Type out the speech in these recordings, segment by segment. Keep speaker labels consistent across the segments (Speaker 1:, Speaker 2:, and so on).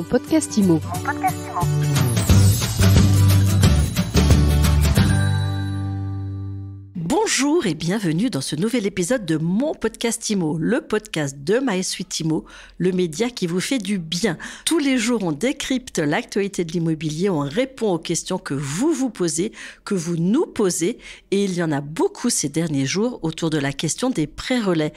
Speaker 1: podcast IMO.
Speaker 2: Bonjour et bienvenue dans ce nouvel épisode de mon podcast IMO, le podcast de MySuite IMO, le média qui vous fait du bien. Tous les jours, on décrypte l'actualité de l'immobilier, on répond aux questions que vous vous posez, que vous nous posez, et il y en a beaucoup ces derniers jours autour de la question des pré-relais.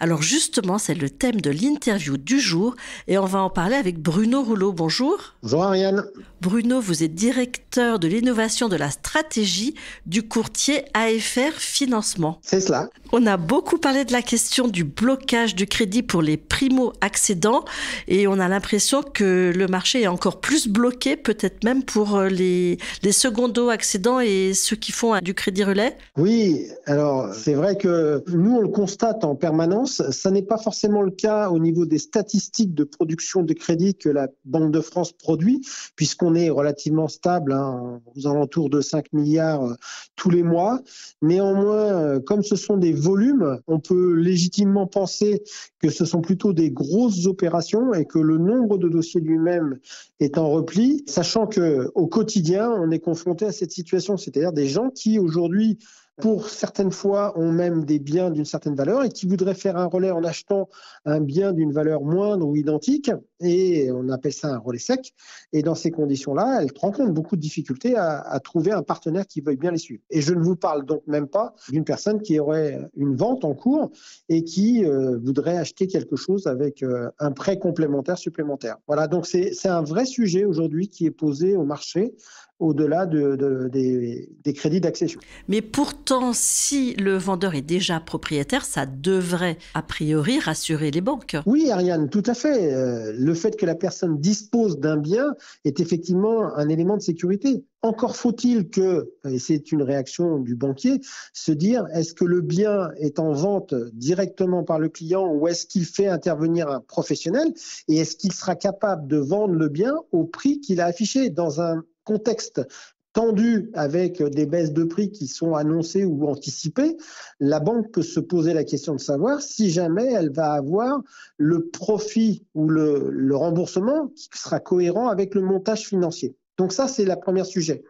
Speaker 2: Alors justement, c'est le thème de l'interview du jour et on va en parler avec Bruno Rouleau. Bonjour.
Speaker 3: Bonjour Ariane.
Speaker 2: Bruno, vous êtes directeur de l'innovation de la stratégie du courtier AFR Financement.
Speaker 3: C'est cela.
Speaker 2: On a beaucoup parlé de la question du blocage du crédit pour les primo-accédants et on a l'impression que le marché est encore plus bloqué, peut-être même pour les secondo-accédants et ceux qui font du crédit relais.
Speaker 3: Oui, alors c'est vrai que nous on le constate en permanence. Ça n'est pas forcément le cas au niveau des statistiques de production de crédit que la Banque de France produit, puisqu'on est relativement stable, aux alentours de 5 milliards tous les mois. Néanmoins, comme ce sont des volumes, on peut légitimement penser que ce sont plutôt des grosses opérations et que le nombre de dossiers lui-même est en repli, sachant qu'au quotidien, on est confronté à cette situation, c'est-à-dire des gens qui aujourd'hui, pour certaines fois, ont même des biens d'une certaine valeur et qui voudraient faire un relais en achetant un bien d'une valeur moindre ou identique, et on appelle ça un relais sec. Et dans ces conditions-là, elles rencontrent beaucoup de difficultés à trouver un partenaire qui veuille bien les suivre. Et je ne vous parle donc même pas d'une personne qui aurait une vente en cours et qui voudrait acheter quelque chose avec un prêt complémentaire supplémentaire. Voilà, donc c'est un vrai sujet aujourd'hui qui est posé au marché au-delà des crédits d'accession.
Speaker 2: Mais pourtant, si le vendeur est déjà propriétaire, ça devrait a priori rassurer les banques.
Speaker 3: Oui, Ariane, tout à fait. Le fait que la personne dispose d'un bien est effectivement un élément de sécurité. Encore faut-il que, et c'est une réaction du banquier, se dire est-ce que le bien est en vente directement par le client ou est-ce qu'il fait intervenir un professionnel et est-ce qu'il sera capable de vendre le bien au prix qu'il a affiché dans un contexte tendu avec des baisses de prix qui sont annoncées ou anticipées. La banque peut se poser la question de savoir si jamais elle va avoir le profit ou le remboursement qui sera cohérent avec le montage financier. Donc ça, c'est le premier sujet.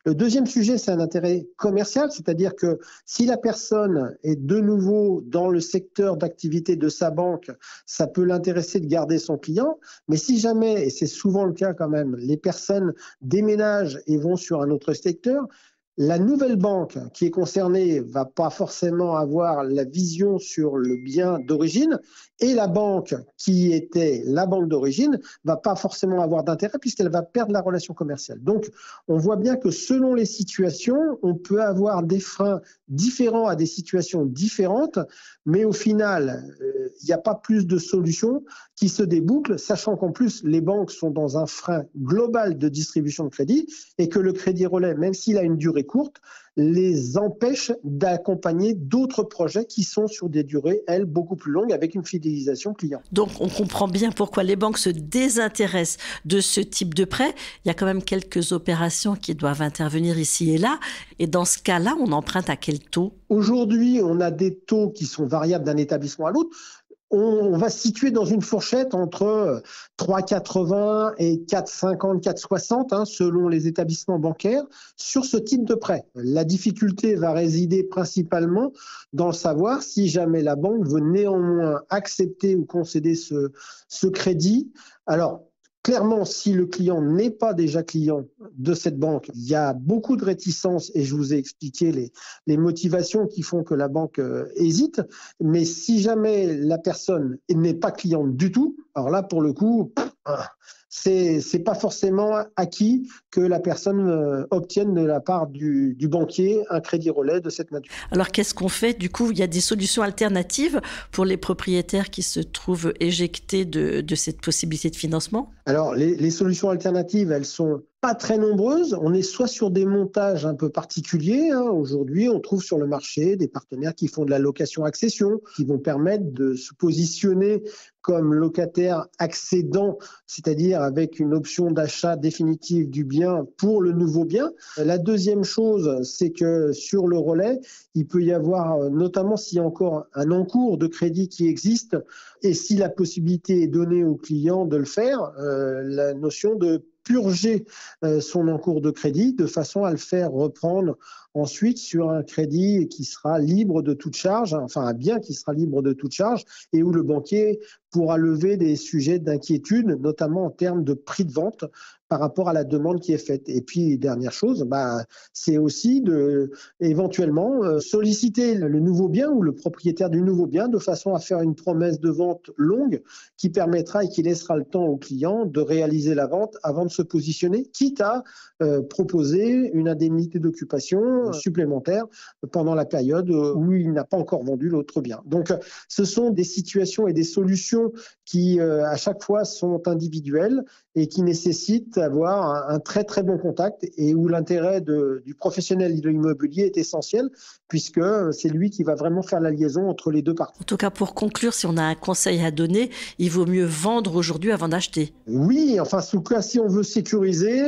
Speaker 3: Le deuxième sujet, c'est un intérêt commercial, c'est-à-dire que si la personne est de nouveau dans le secteur d'activité de sa banque, ça peut l'intéresser de garder son client. Mais si jamais, et c'est souvent le cas quand même, les personnes déménagent et vont sur un autre secteur, la nouvelle banque qui est concernée va pas forcément avoir la vision sur le bien d'origine et la banque qui était la banque d'origine va pas forcément avoir d'intérêt puisqu'elle va perdre la relation commerciale. Donc, on voit bien que selon les situations, on peut avoir des freins différents à des situations différentes, mais au final, il n'y a pas plus de solutions qui se débouclent, sachant qu'en plus, les banques sont dans un frein global de distribution de crédit et que le crédit relais, même s'il a une durée courte, les empêche d'accompagner d'autres projets qui sont sur des durées, elles, beaucoup plus longues avec une fidélisation client.
Speaker 2: Donc, on comprend bien pourquoi les banques se désintéressent de ce type de prêt. Il y a quand même quelques opérations qui doivent intervenir ici et là. Et dans ce cas-là, on emprunte à quel taux ?
Speaker 3: Aujourd'hui, on a des taux qui sont variables d'un établissement à l'autre. On va se situer dans une fourchette entre 3,80 et 4,50, 4,60 selon les établissements bancaires sur ce type de prêt. La difficulté va résider principalement dans le savoir si jamais la banque veut néanmoins accepter ou concéder ce crédit. Alors, clairement, si le client n'est pas déjà client de cette banque, il y a beaucoup de réticences et je vous ai expliqué les motivations qui font que la banque hésite. Mais si jamais la personne n'est pas cliente du tout, alors là, pour le coup, c'est pas forcément acquis que la personne obtienne de la part du banquier un crédit relais de cette nature.
Speaker 2: Alors, qu'est-ce qu'on fait ? Du coup, il y a des solutions alternatives pour les propriétaires qui se trouvent éjectés de cette possibilité de financement ?
Speaker 3: Alors, les solutions alternatives, elles sont pas très nombreuses. On est soit sur des montages un peu particuliers. Aujourd'hui, on trouve sur le marché des partenaires qui font de la location-accession, qui vont permettre de se positionner comme locataire accédant, c'est-à-dire avec une option d'achat définitive du bien pour le nouveau bien. La deuxième chose, c'est que sur le relais, il peut y avoir, notamment s'il y a encore un encours de crédit qui existe, et si la possibilité est donnée au client de le faire, la notion de purger son encours de crédit de façon à le faire reprendre ensuite sur un crédit qui sera libre de toute charge, enfin un bien qui sera libre de toute charge et où le banquier pourra lever des sujets d'inquiétude, notamment en termes de prix de vente par rapport à la demande qui est faite. Et puis, dernière chose, c'est aussi de éventuellement solliciter le nouveau bien ou le propriétaire du nouveau bien de façon à faire une promesse de vente longue qui permettra et qui laissera le temps au client de réaliser la vente avant de se positionner, quitte à proposer une indemnité d'occupation supplémentaire pendant la période où il n'a pas encore vendu l'autre bien. Donc, ce sont des situations et des solutions qui, à chaque fois, sont individuelles et qui nécessitent d'avoir un très très bon contact et où l'intérêt du professionnel de l'immobilier est essentiel puisque c'est lui qui va vraiment faire la liaison entre les deux parties.
Speaker 2: En tout cas, pour conclure, si on a un conseil à donner, il vaut mieux vendre aujourd'hui avant d'acheter.
Speaker 3: Oui, enfin, sous cas, si on veut sécuriser,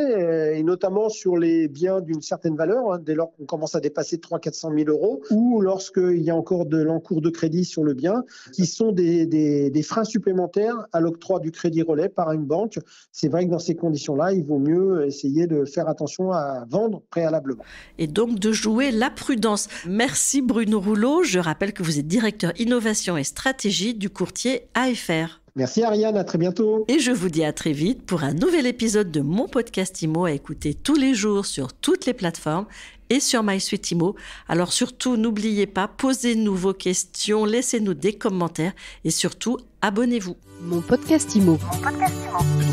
Speaker 3: et notamment sur les biens d'une certaine valeur, dès lors qu'on commence à dépasser 300 000 à 400 000 euros, ou lorsqu'il y a encore de l'encours de crédit sur le bien, qui sont des freins supplémentaires à l'octroi du crédit relais par une banque. C'est vrai que dans ces conditions-là, il vaut mieux essayer de faire attention à vendre préalablement.
Speaker 2: Et donc de jouer la prudence. Merci Bruno Rouleau. Je rappelle que vous êtes directeur innovation et stratégie du courtier AFR.
Speaker 3: Merci Ariane, à très bientôt.
Speaker 2: Et je vous dis à très vite pour un nouvel épisode de mon podcast IMO à écouter tous les jours sur toutes les plateformes et sur MySuite IMO. Alors surtout, n'oubliez pas, posez-nous vos questions, laissez-nous des commentaires et surtout, abonnez-vous.
Speaker 1: Mon podcast IMO.
Speaker 4: Mon podcast IMO.